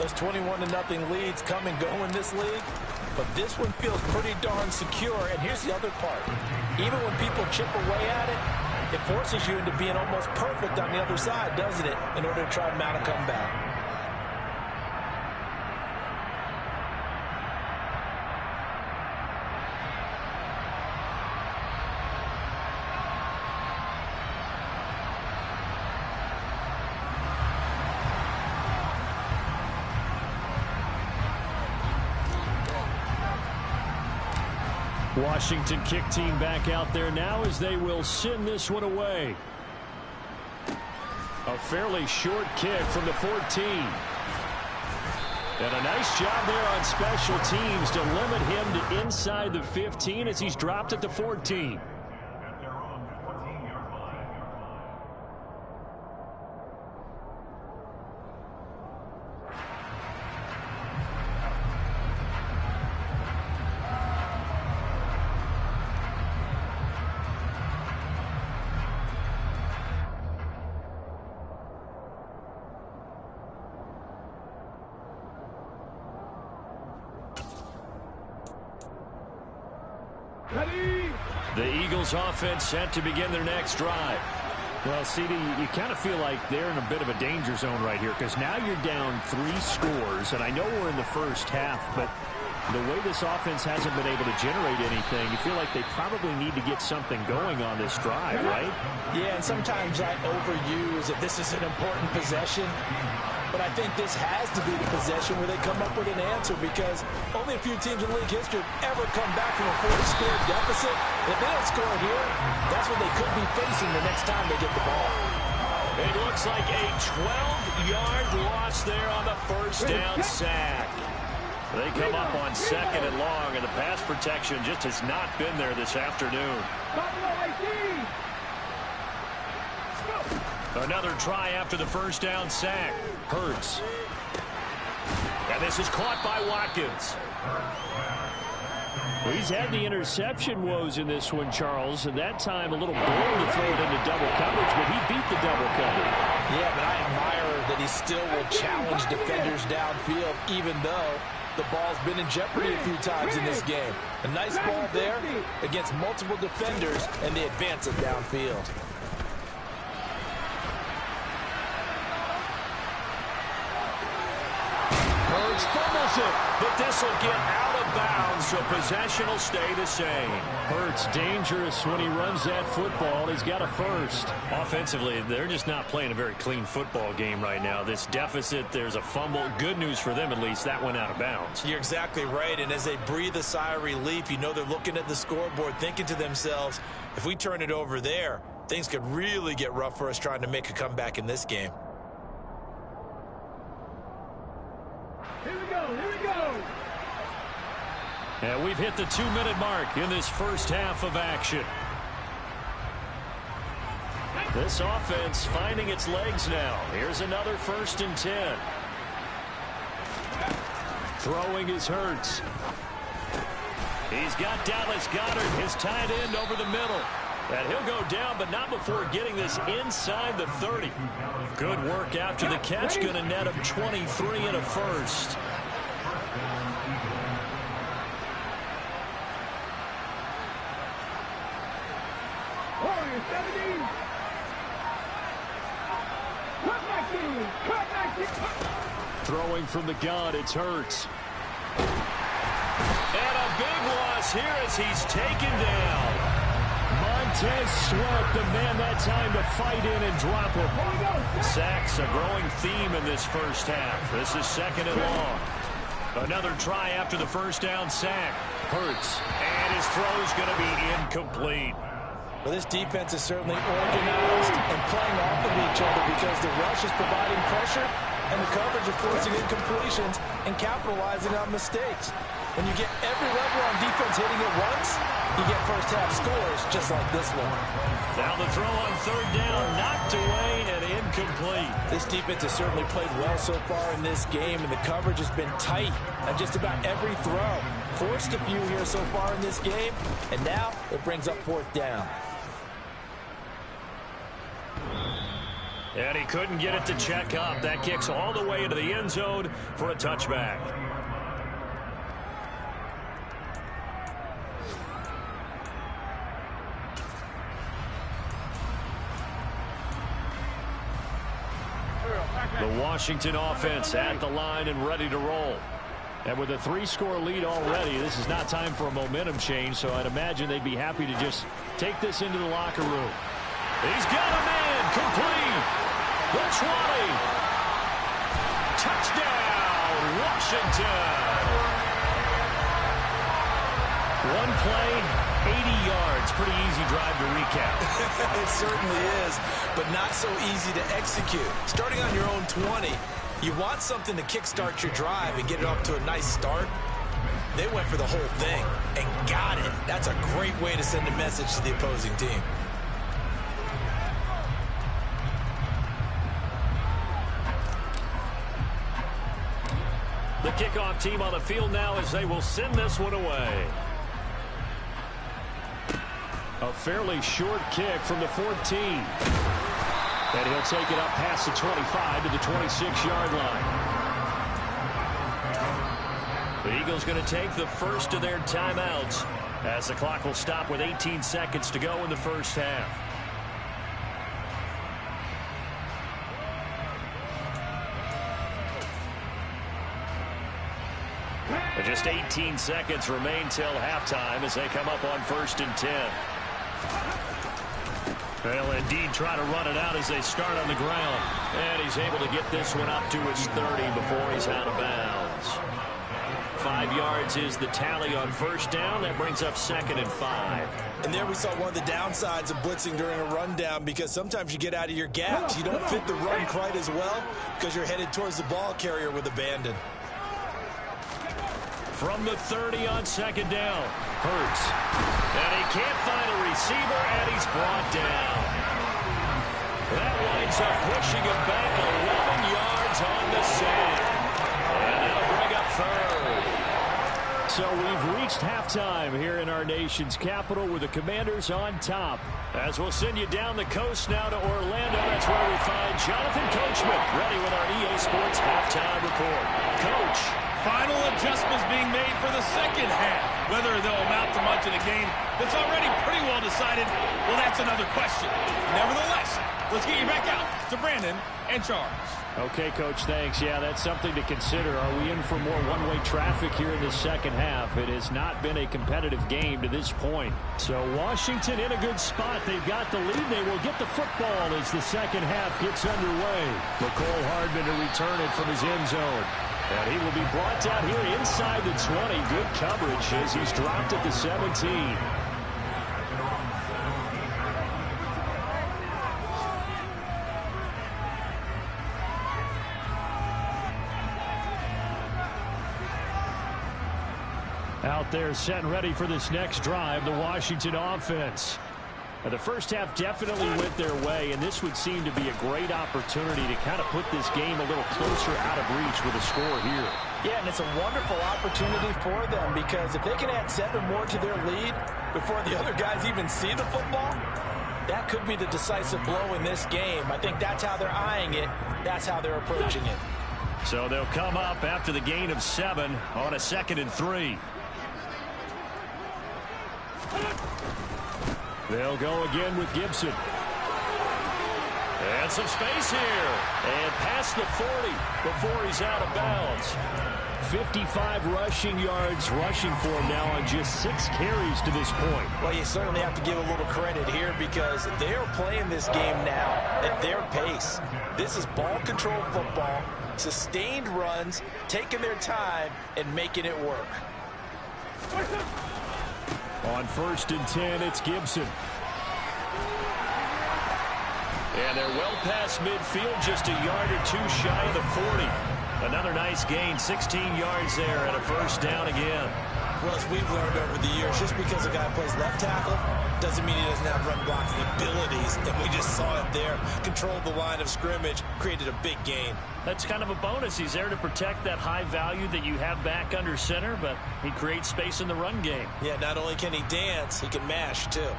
Those 21-0 leads come and go in this league, but this one feels pretty darn secure. And here's the other part. Even when people chip away at it, it forces you into being almost perfect on the other side, doesn't it, in order to try and mount a comeback. Washington kick team back out there now as they will send this one away. A fairly short kick from the 14. And a nice job there on special teams to limit him to inside the 15 as he's dropped at the 14. The Eagles offense set to begin their next drive. Well, CD, you kind of feel like they're in a bit of a danger zone right here because now you're down 3 scores, and I know we're in the first half, but the way this offense hasn't been able to generate anything, you feel like they probably need to get something going on this drive, right? Yeah, and sometimes I overuse that this is an important possession. But I think this has to be the possession where they come up with an answer because only a few teams in league history have ever come back from a 40-score deficit. If they don't score here, that's what they could be facing the next time they get the ball. It looks like a 12-yard loss there on the first down sack. They come up on 2nd and long, and the pass protection just has not been there this afternoon. Another try after the first down sack. Hurts. And this is caught by Watkins. Well, he's had the interception woes in this one, Charles, and that time a little bold to throw it into double coverage, but he beat the double coverage. Yeah, but I admire that he still will challenge defenders downfield, even though the ball's been in jeopardy a few times in this game. A nice ball there against multiple defenders, and they advance it downfield. Hurts fumbles it, but this will get out of bounds, so possession will stay the same. Hurts dangerous when he runs that football. He's got a first. Offensively, they're just not playing a very clean football game right now. This deficit, there's a fumble. Good news for them, at least. That went out of bounds. You're exactly right, and as they breathe a sigh of relief, you know they're looking at the scoreboard, thinking to themselves, if we turn it over there, things could really get rough for us trying to make a comeback in this game. Here we go, here we go. And we've hit the 2-minute mark in this first half of action. This offense finding its legs now. Here's another 1st and 10. Throwing is Hurts. He's got Dallas Goedert, his tight end, over the middle. And he'll go down, but not before getting this inside the 30. Good work after the catch. Going to net him 23 and a first. Throwing from the gun, it's Hurts. And a big loss here as he's taken down. Montez Sweat, the man that time to fight in and drop him. Sacks, a growing theme in this first half. This is 2nd and long. Another try after the first down sack. Hurts, and his throw's going to be incomplete. Well, this defense is certainly organized and playing off of each other because the rush is providing pressure and the coverage is forcing incompletions and capitalizing on mistakes. When you get every level on defense hitting at once, you get first half scores just like this one. Now the throw on 3rd down, knocked away and incomplete. This defense has certainly played well so far in this game, and the coverage has been tight on just about every throw. Forced a few here so far in this game, and now it brings up 4th down. And he couldn't get it to check up. That kicks all the way into the end zone for a touchback. The Washington offense at the line and ready to roll. And with a 3-score lead already, this is not time for a momentum change, so I'd imagine they'd be happy to just take this into the locker room. He's got a man complete. The 20. Touchdown, Washington. One play, 80 yards. Pretty easy drive to recap. It certainly is, but not so easy to execute. Starting on your own 20, you want something to kickstart your drive and get it off to a nice start. They went for the whole thing and got it. That's a great way to send a message to the opposing team. The kickoff team on the field now as they will send this one away. A fairly short kick from the 14. And he'll take it up past the 25 to the 26-yard line. The Eagles going to take the first of their timeouts as the clock will stop with 18 seconds to go in the first half. Just 18 seconds remain till halftime as they come up on 1st and 10. They'll indeed try to run it out as they start on the ground. And he's able to get this one up to his 30 before he's out of bounds. 5 yards is the tally on 1st down. That brings up 2nd and 5. And there we saw one of the downsides of blitzing during a rundown, because sometimes you get out of your gaps. You don't fit the run quite as well because you're headed towards the ball carrier with abandon. From the 30 on 2nd down, Hurts. And he can't find a receiver, and he's brought down. That winds up pushing him back 11 yards on the save. And that'll bring up 3rd. So we've reached halftime here in our nation's capital with the Commanders on top. As we'll send you down the coast now to Orlando, that's where we find Jonathan Coachman ready with our EA Sports halftime report. Coach. Final adjustments being made for the second half. Whether they'll amount to much in a game that's already pretty well decided, well, that's another question. Nevertheless, let's get you back out to Brandon and Charles. Okay, Coach, thanks. Yeah, that's something to consider. Are we in for more one-way traffic here in the second half? It has not been a competitive game to this point. So Washington in a good spot. They've got the lead. They will get the football as the second half gets underway. Mecole Hardman to return it from his end zone. And he will be brought down here inside the 20. Good coverage as he's dropped at the 17. Out there set and ready for this next drive, the Washington offense. Now, the first half definitely went their way, and this would seem to be a great opportunity to kind of put this game a little closer out of reach with a score here. Yeah, and it's a wonderful opportunity for them, because if they can add 7 more to their lead before the other guys even see the football, that could be the decisive blow in this game. I think that's how they're eyeing it. That's how they're approaching it. So they'll come up after the gain of 7 on a 2nd and 3. They'll go again with Gibson. And some space here. And past the 40 before he's out of bounds. 55 rushing yards rushing for him now on just 6 carries to this point. Well, you certainly have to give a little credit here, because they're playing this game now at their pace. This is ball control football, sustained runs, taking their time and making it work. On 1st and 10, it's Gibson. And they're well past midfield, just a yard or 2 shy of the 40. Another nice gain, 16 yards there, and a 1st down again. Well, as we've learned over the years, just because a guy plays left tackle doesn't mean he doesn't have run blocking abilities. And we just saw it there. Controlled the line of scrimmage, created a big gain. That's kind of a bonus. He's there to protect that high value that you have back under center, but he creates space in the run game. Yeah, not only can he dance, he can mash too.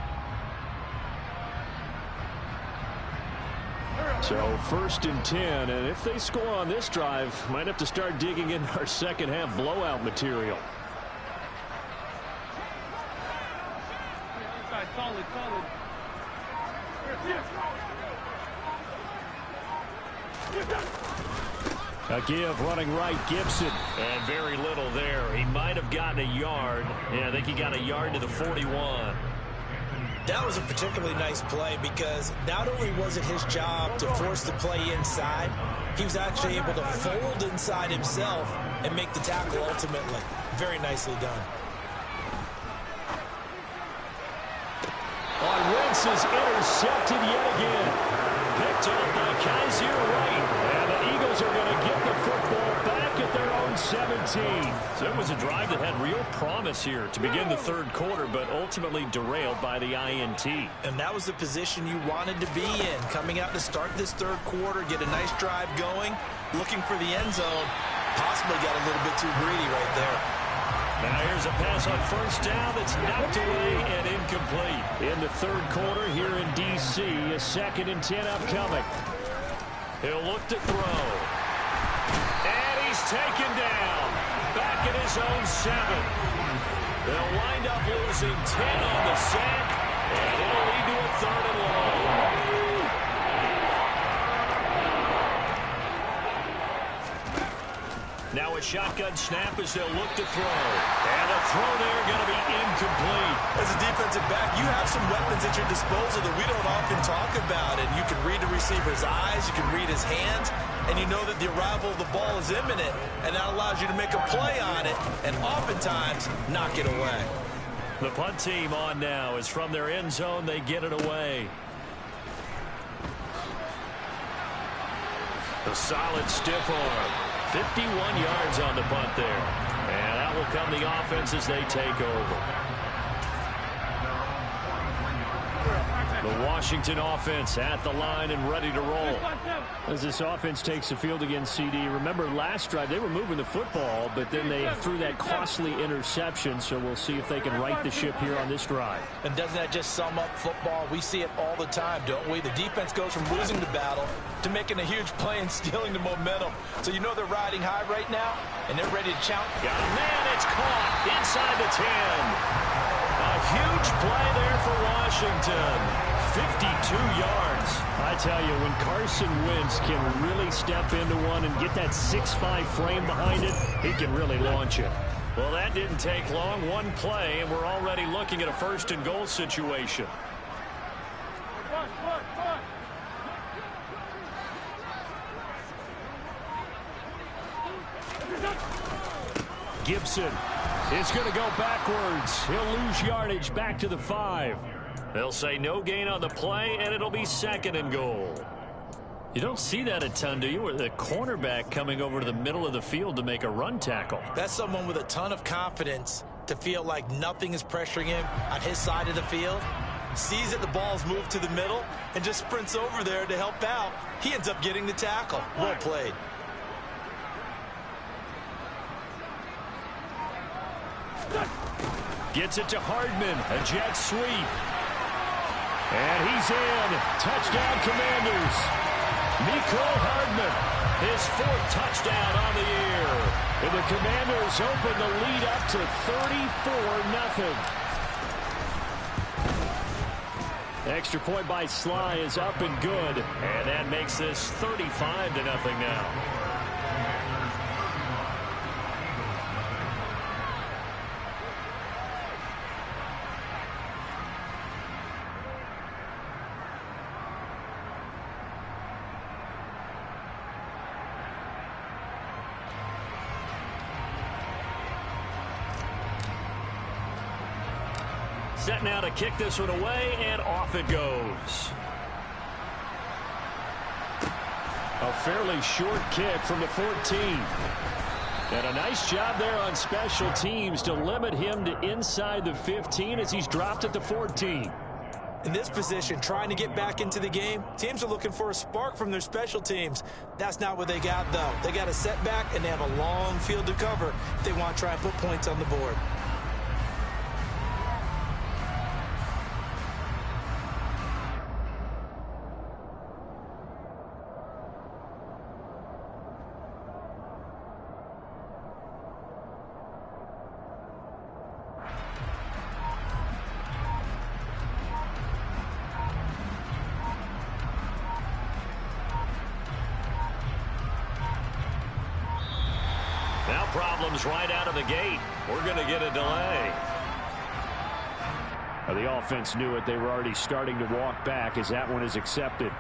So 1st and 10, and if they score on this drive, might have to start digging in our second half blowout material. Solid. A give running right, Gibson. And very little there. He might have gotten a yard. Yeah, I think he got a yard to the 41. That was a particularly nice play because not only was it his job to force the play inside, he was actually able to fold inside himself and make the tackle ultimately. Very nicely done. Wentz is intercepted yet again. Picked up by Kaiser Wright. And the Eagles are going to get the football back at their own 17. So it was a drive that had real promise here to begin the 3rd quarter, but ultimately derailed by the INT. And that was the position you wanted to be in. Coming out to start this 3rd quarter, get a nice drive going, looking for the end zone. Possibly got a little bit too greedy right there. Now here's a pass on 1st down that's knocked away and incomplete. In the 3rd quarter here in D.C., a 2nd and 10 upcoming. He'll look to throw. And he's taken down. Back at his own 7. They'll wind up losing 10 on the sack, and it'll lead to a 3rd and long. Now a shotgun snap as they'll look to throw. And a throw there going to be incomplete. As a defensive back, you have some weapons at your disposal that we don't often talk about. And you can read the receiver's eyes, you can read his hands, and you know that the arrival of the ball is imminent. And that allows you to make a play on it and oftentimes knock it away. The punt team on now is from their end zone. They get it away. The solid stiff arm. 51 yards on the punt there. And that will come the offense as they take over. The Washington offense at the line and ready to roll. As this offense takes the field against CD, remember last drive they were moving the football, but then they threw that costly interception, so we'll see if they can right the ship here on this drive. And doesn't that just sum up football? We see it all the time, don't we? The defense goes from losing the battle to making a huge play and stealing the momentum. So you know they're riding high right now, and they're ready to challenge. Got a man, it's caught inside the 10. A huge play there for Washington. 52 yards. I tell you, when Carson Wentz can really step into one and get that 6'5" frame behind it, he can really launch it. Well, that didn't take long. One play, and we're already looking at a 1st and goal situation. Gibson is going to go backwards. He'll lose yardage back to the 5. They'll say no gain on the play, and it'll be 2nd and goal. You don't see that a ton, do you? Or the cornerback coming over to the middle of the field to make a run tackle. That's someone with a ton of confidence to feel like nothing is pressuring him on his side of the field. Sees that the ball's moved to the middle and just sprints over there to help out. He ends up getting the tackle. Well played. Gets it to Hardman. A jet sweep. And he's in. Touchdown, Commanders. Mecole Hardman, his 4th touchdown on the year. And the Commanders open the lead up to 34-0. Extra point by Sly is up and good. And that makes this 35-0 now. Set now to kick this one away, and off it goes. A fairly short kick from the 14. And a nice job there on special teams to limit him to inside the 15 as he's dropped at the 14. In this position, trying to get back into the game, teams are looking for a spark from their special teams. That's not what they got, though. They got a setback, and they have a long field to cover if they want to try and put points on the board. Now problems right out of the gate. We're going to get a delay. The offense knew it. They were already starting to walk back as that one is accepted.